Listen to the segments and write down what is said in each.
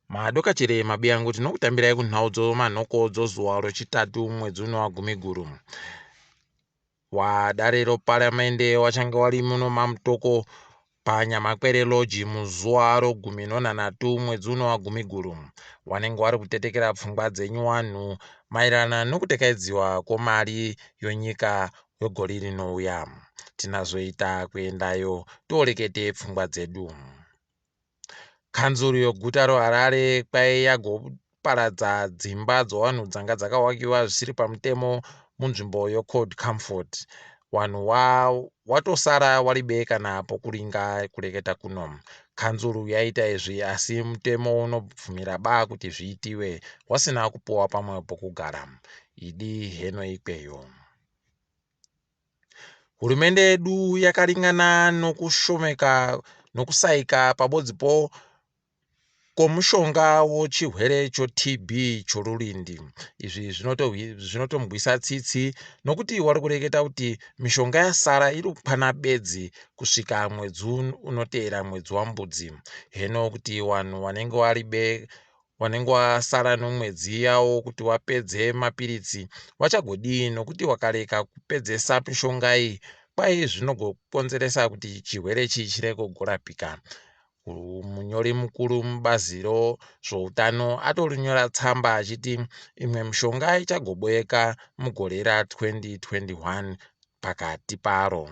Madoka chere mabi yangu tinokutambirai kunhau dzomanhoko dzozuwa rwechitatu mwedzi uno waGumiguru. Wadare reparamende wachange wari muno mamutoko panyamakwerere loji muzuwa ro13 mwedzi uno waGumiguru. Wanenge wari kutetekera pfungwa dzenyu wanhu maererano nokutekaidziwa kwemari yonyika yegore rinouya. Tinazoita kuendayo torekete pfungwa dzedu. Kanzuru yeguta reHarare kwai yagoparadza dzimba dzevanhu dzanga dzakavakiwa zvisiri pamutemo munzvimbo yecode comfort. Wanhu watosara waribe kana pokuringa kureketa kuno. Kanzuru yaita izvi asi mutemo unobvumira ba kuti zviitiwe wasina kupuwa pamwe pokugara. Idi heno ikweyo. Hurumende yedu yakaringana nokushomeka nokusaika pabodzipo komushonga wechirwere cheTB chorurindi. Izvi zvinotomugwisa tsitsi nokuti wari kureketa kuti mishonga yasara iri kupana bedzi kusvika mwedzi unoteera mwedzi waMbudzi. Heno kuti wanhu wanenge wasara nomwedzi yawo kuti wapedze mapiritsi wachagodii nokuti wakareka kupedzesa mishonga iyi kwai zvinogokonzeresa kuti chirwere chireke kugorapika. Munyori mukuru mubazi rezveutano atorinyora tsamba achiti imwe mishonga ichagoboeka mugore ra2021 pakati paro.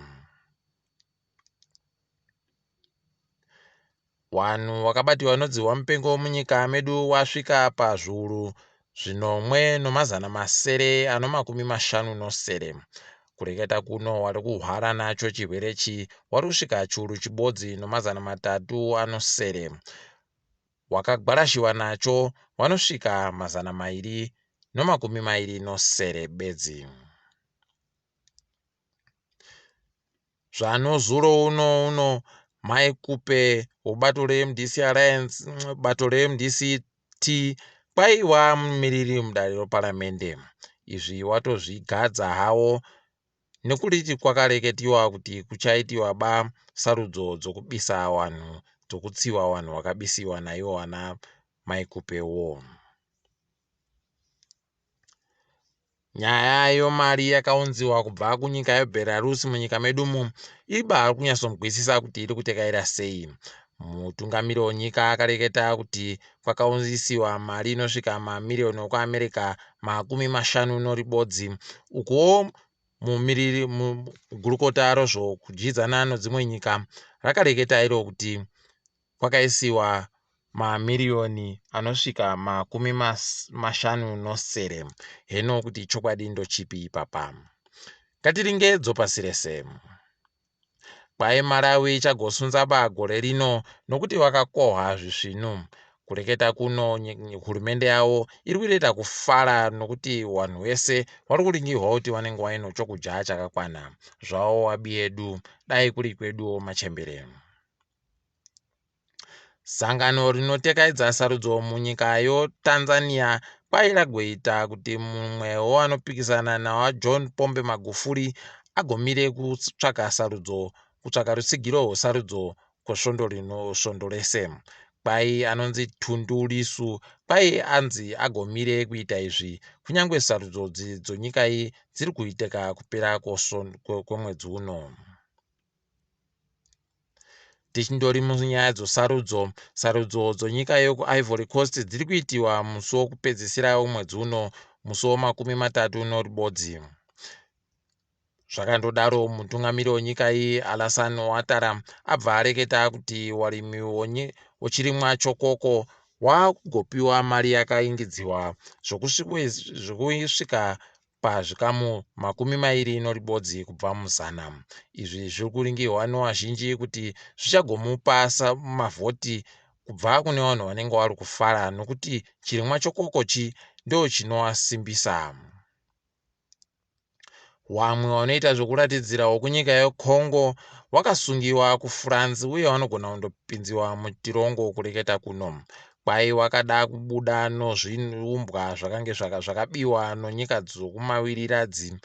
Wanhu wakabatiwa nodzihwa mupengo munyika medu wasvika pazviuru 1,950 kureketa kuno wari kuhwara nacho chirwere chi wari kusvika chiuru 1,307. Wakagwarashiwa nacho wanosvika 227 bedzi. Zvanozuro uno maikupe webato reMDC Alliance bato reMDCT kwaiwa mumiriri mudare reparamende. Izvi watozvigadza hawo nekuriti kwakareketiwa kuti kuchaitiwa sarudzo dzokubisa wanhu dzokutsiwa wanhu wakabisiwa naivo wana maikupewo. Nyaya yemari yakaunziwa kubva kunyika yeBelarus munyika medumu iri kunyatsomugwisisa kuti iri kutekaira sei. Mutungamiri wenyika akareketa kuti kwakaunzisiwa mari inosvika mamiriyoni ekuAmerica 50 uko mumiriri mugurukota rozvokudyidzana nedzimwe nyika rakareketa iro kuti kwakaisiwa mamiriyoni anosvika 50. Heno kuti chokwadi ndochipi ipapa? Ngatiringedzo pasi rese. Kwai Malawi ichagosunza gore rino nokuti vakakohwa zvisvinu. Kureketa kuno hurumende yavo iri kuita kufara nokuti wanhu wese wari kuringirwa kuti wanenge waino chokudya chakakwana. Zvavo wabi yedu dai kuri kweduwo machembere. Sangano rinotekaidza sarudzo munyika yoTanzania kwai ragoita kuti mumwe wevanopikisana nawaJohn Pombe Magufuli agomire kutsvaka rutsigiro rwesarudzo kwesvondo rese. Kwai anonzi Tundu Lissu kwai anzi agomire kuita izvi kunyange sarudzo dzonyika iyi dziri kuiteka kupera kwemwedzi uno. Tichindori munyaya dzesarudzo dzonyika yekuIvory Coast dziri kuitiwa musi wokupedzisira wemwedzi uno, musi wa30. Zvakandodaro mutungamiri wenyika iyi Alassane Ouattara abva areketa kuti warimi wechirimwa chokoko wakugopiwa mari yakaingidziwa zvokusvika pazvikamu 20 kubva mu100. Izvi zviri kuringirwa nevazhinji kuti zvichagomupa mavhoti kubva kune vanhu vanenge vari kufara nokuti chirimwa chokokochi ndo chinovasimbisa. Wamwe wanoita zvokuratidzira kunyika yeCongo wakasungiwa kuFrance uye vanogona kundopinziwa mutirongo kureketa kuno. Kwai wakada kubuda nozviumbwa zvakange zvakabiwa nonyika dzokumawiridzi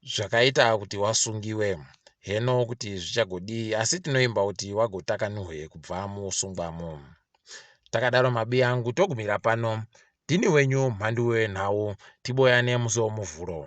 zvakaita kuti wasungiwe. Heno kuti zvichagodii asi tinoimba kuti wagotakanurwe kubva muusungwamo. Takadaro mabi angu togumira pano. Ndini wenyu mhandu wenhau, tiboyane musi womuvhuro.